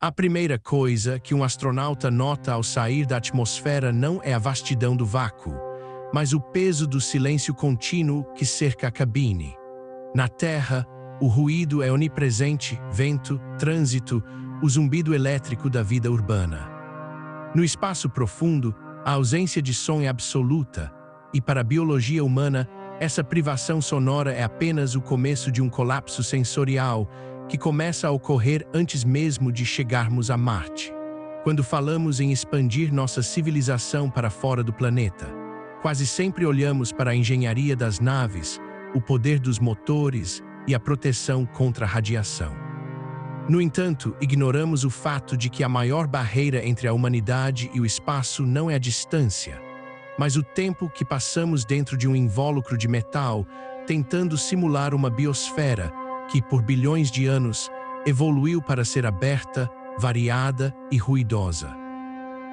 A primeira coisa que um astronauta nota ao sair da atmosfera não é a vastidão do vácuo, mas o peso do silêncio contínuo que cerca a cabine. Na Terra, o ruído é onipresente, vento, trânsito, o zumbido elétrico da vida urbana. No espaço profundo, a ausência de som é absoluta, e para a biologia humana, essa privação sonora é apenas o começo de um colapso sensorial que começa a ocorrer antes mesmo de chegarmos a Marte. Quando falamos em expandir nossa civilização para fora do planeta, quase sempre olhamos para a engenharia das naves, o poder dos motores e a proteção contra a radiação. No entanto, ignoramos o fato de que a maior barreira entre a humanidade e o espaço não é a distância, mas o tempo que passamos dentro de um invólucro de metal, tentando simular uma biosfera que, por bilhões de anos, evoluiu para ser aberta, variada e ruidosa.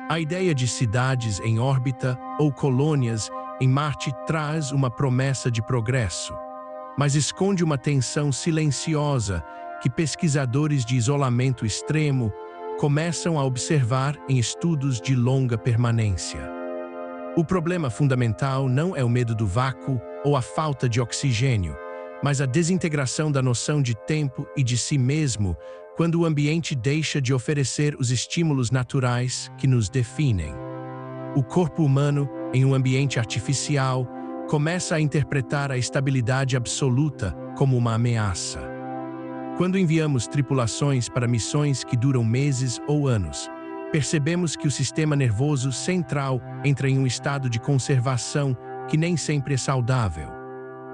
A ideia de cidades em órbita ou colônias em Marte traz uma promessa de progresso, mas esconde uma tensão silenciosa que pesquisadores de isolamento extremo começam a observar em estudos de longa permanência. O problema fundamental não é o medo do vácuo ou a falta de oxigênio, mas a desintegração da noção de tempo e de si mesmo quando o ambiente deixa de oferecer os estímulos naturais que nos definem. O corpo humano, em um ambiente artificial, começa a interpretar a estabilidade absoluta como uma ameaça. Quando enviamos tripulações para missões que duram meses ou anos, percebemos que o sistema nervoso central entra em um estado de conservação que nem sempre é saudável.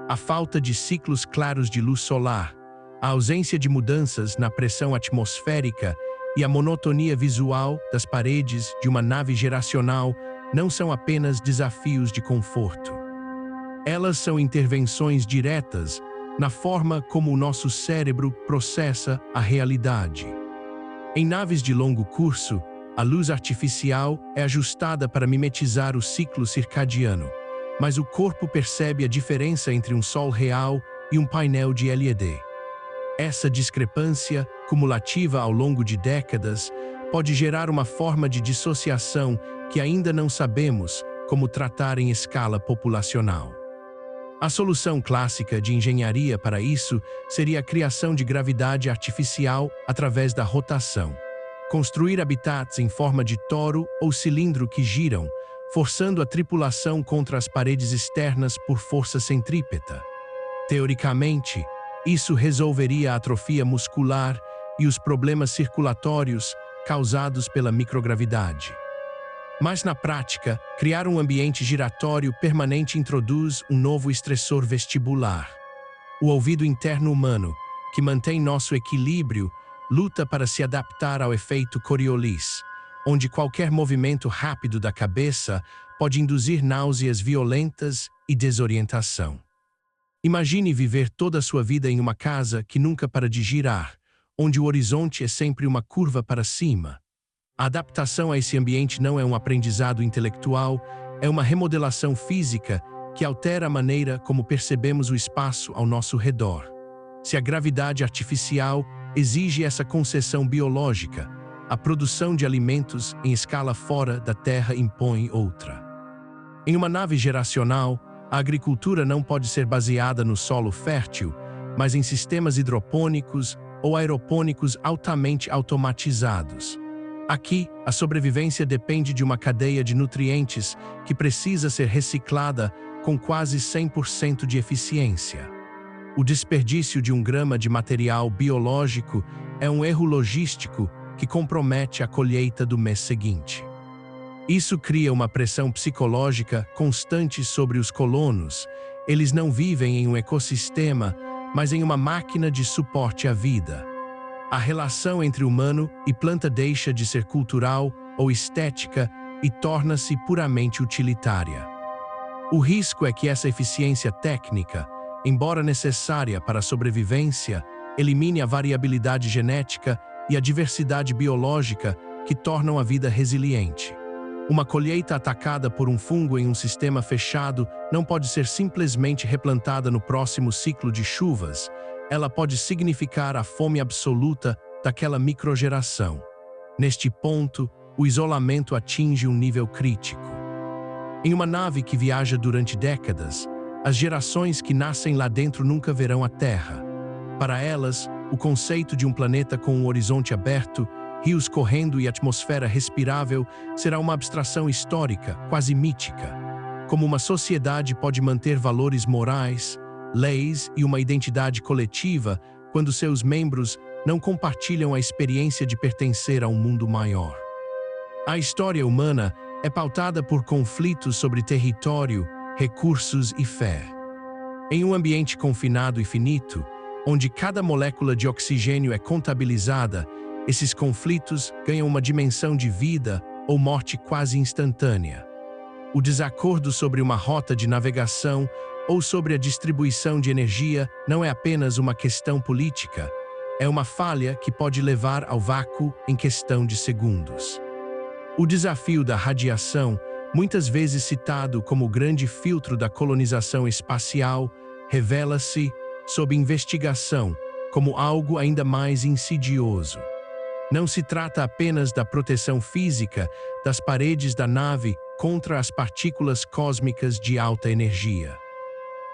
A falta de ciclos claros de luz solar, a ausência de mudanças na pressão atmosférica e a monotonia visual das paredes de uma nave geracional não são apenas desafios de conforto. Elas são intervenções diretas na forma como o nosso cérebro processa a realidade. Em naves de longo curso, a luz artificial é ajustada para mimetizar o ciclo circadiano, mas o corpo percebe a diferença entre um sol real e um painel de LED. Essa discrepância, cumulativa ao longo de décadas, pode gerar uma forma de dissociação que ainda não sabemos como tratar em escala populacional. A solução clássica de engenharia para isso seria a criação de gravidade artificial através da rotação. Construir habitats em forma de toro ou cilindro que giram, forçando a tripulação contra as paredes externas por força centrípeta. Teoricamente, isso resolveria a atrofia muscular e os problemas circulatórios causados pela microgravidade. Mas na prática, criar um ambiente giratório permanente introduz um novo estressor vestibular. O ouvido interno humano, que mantém nosso equilíbrio, luta para se adaptar ao efeito Coriolis, onde qualquer movimento rápido da cabeça pode induzir náuseas violentas e desorientação. Imagine viver toda a sua vida em uma casa que nunca para de girar, onde o horizonte é sempre uma curva para cima. A adaptação a esse ambiente não é um aprendizado intelectual, é uma remodelação física que altera a maneira como percebemos o espaço ao nosso redor. Se a gravidade artificial exige essa concessão biológica, a produção de alimentos em escala fora da Terra impõe outra. Em uma nave geracional, a agricultura não pode ser baseada no solo fértil, mas em sistemas hidropônicos ou aeropônicos altamente automatizados. Aqui, a sobrevivência depende de uma cadeia de nutrientes que precisa ser reciclada com quase 100% de eficiência. O desperdício de 1 grama de material biológico é um erro logístico que compromete a colheita do mês seguinte. Isso cria uma pressão psicológica constante sobre os colonos. Eles não vivem em um ecossistema, mas em uma máquina de suporte à vida. A relação entre humano e planta deixa de ser cultural ou estética e torna-se puramente utilitária. O risco é que essa eficiência técnica, embora necessária para a sobrevivência, elimine a variabilidade genética e a diversidade biológica que tornam a vida resiliente. Uma colheita atacada por um fungo em um sistema fechado não pode ser simplesmente replantada no próximo ciclo de chuvas. Ela pode significar a fome absoluta daquela microgeração. Neste ponto, o isolamento atinge um nível crítico. Em uma nave que viaja durante décadas, as gerações que nascem lá dentro nunca verão a Terra. Para elas, o conceito de um planeta com um horizonte aberto, rios correndo e atmosfera respirável será uma abstração histórica, quase mítica. Como uma sociedade pode manter valores morais, leis e uma identidade coletiva quando seus membros não compartilham a experiência de pertencer a um mundo maior? A história humana é pautada por conflitos sobre território, recursos e fé. Em um ambiente confinado e finito, onde cada molécula de oxigênio é contabilizada, esses conflitos ganham uma dimensão de vida ou morte quase instantânea. O desacordo sobre uma rota de navegação ou sobre a distribuição de energia não é apenas uma questão política, é uma falha que pode levar ao vácuo em questão de segundos. O desafio da radiação, muitas vezes citado como o grande filtro da colonização espacial, revela-se, sob investigação, como algo ainda mais insidioso. Não se trata apenas da proteção física das paredes da nave contra as partículas cósmicas de alta energia.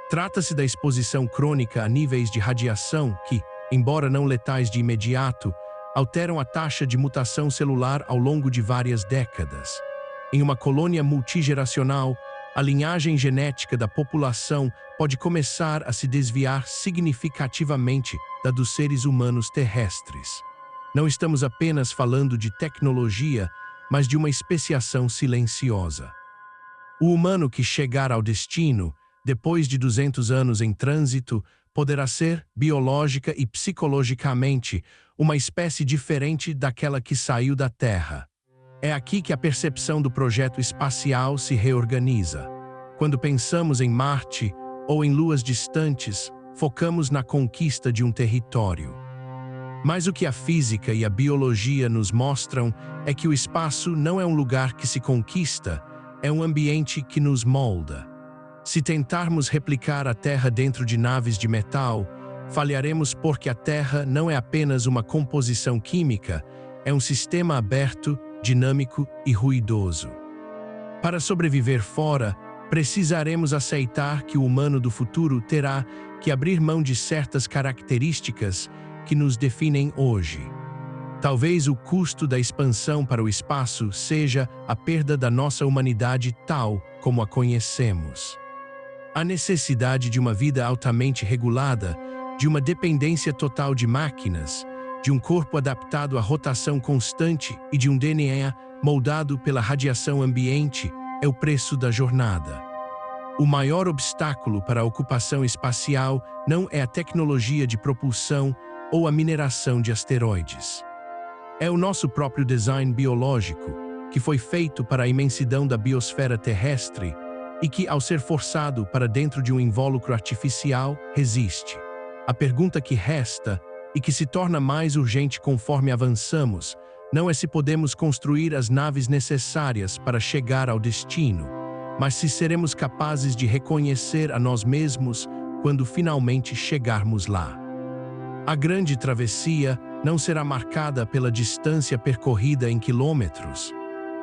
Trata-se da exposição crônica a níveis de radiação que, embora não letais de imediato, alteram a taxa de mutação celular ao longo de várias décadas. Em uma colônia multigeracional, a linhagem genética da população pode começar a se desviar significativamente da dos seres humanos terrestres. Não estamos apenas falando de tecnologia, mas de uma especiação silenciosa. O humano que chegar ao destino, depois de 200 anos em trânsito, poderá ser, biológica e psicologicamente, uma espécie diferente daquela que saiu da Terra. É aqui que a percepção do projeto espacial se reorganiza. Quando pensamos em Marte ou em luas distantes, focamos na conquista de um território. Mas o que a física e a biologia nos mostram é que o espaço não é um lugar que se conquista, é um ambiente que nos molda. Se tentarmos replicar a Terra dentro de naves de metal, falharemos porque a Terra não é apenas uma composição química, é um sistema aberto, dinâmico e ruidoso. Para sobreviver fora, precisaremos aceitar que o humano do futuro terá que abrir mão de certas características que nos definem hoje. Talvez o custo da expansão para o espaço seja a perda da nossa humanidade tal como a conhecemos. A necessidade de uma vida altamente regulada, de uma dependência total de máquinas, de um corpo adaptado à rotação constante e de um DNA moldado pela radiação ambiente é o preço da jornada. O maior obstáculo para a ocupação espacial não é a tecnologia de propulsão ou a mineração de asteroides. É o nosso próprio design biológico, que foi feito para a imensidão da biosfera terrestre e que, ao ser forçado para dentro de um invólucro artificial, resiste. A pergunta que resta, e que se torna mais urgente conforme avançamos, não é se podemos construir as naves necessárias para chegar ao destino, mas se seremos capazes de reconhecer a nós mesmos quando finalmente chegarmos lá. A grande travessia não será marcada pela distância percorrida em quilômetros,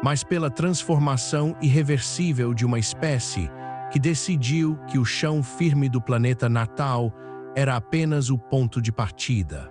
mas pela transformação irreversível de uma espécie que decidiu que o chão firme do planeta natal era apenas o ponto de partida.